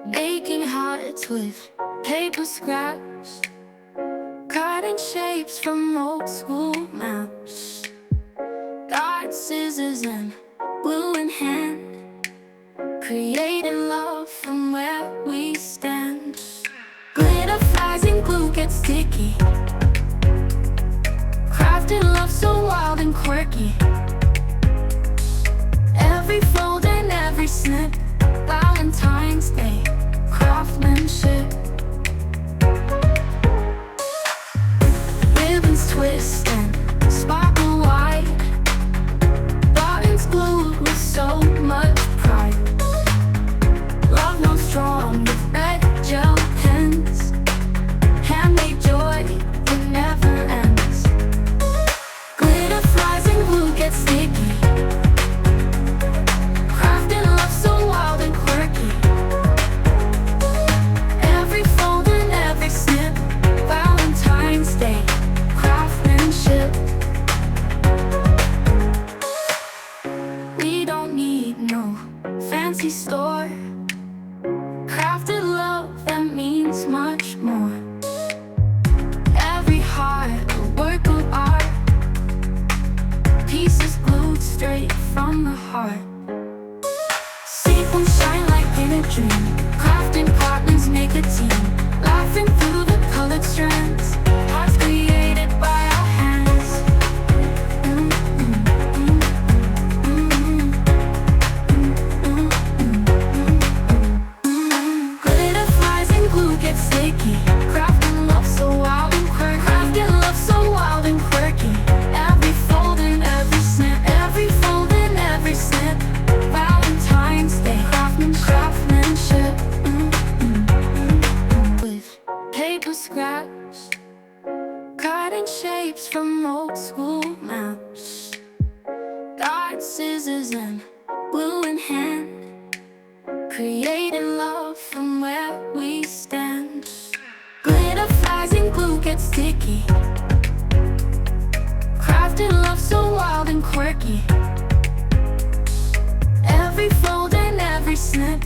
Making hearts with paper scraps, cutting shapes from old school maps. Got scissors and glue in hand, creating love from where we stand. Glitter flies and glue gets sticky, crafting love so wild and quirky. Every fold and every snip, Valentine's Day craftsmanship. Ribbons twist and sparkle wide, buttons glued with so much pride. Love known strong with red gel pens, handmade joy that never ends. Glitter flies and glue gets sticky, crafting love so wild and quirky. Every fold and every snip, Valentine's Day craftsmanship. We don't need no fancy store, crafted love that means much more. Every heart a work of art, pieces glued straight from the heart. Sequins shine like in a dream, crafting partners make a team, laughing through the colored strands, hearts created by our hands. Glitter flies and glue gets sticky, crafting love so wild and quirky. Crafting love so wild and quirky. Every fold and every snip, every fold and every snip, Valentine's Day craftsmanship. With paper scraps, cutting shapes from old school maps. Got scissors and glue in hand, creating love from where we stand. Glitter flies and glue gets sticky, crafting love so wild and quirky. Every fold and every snip,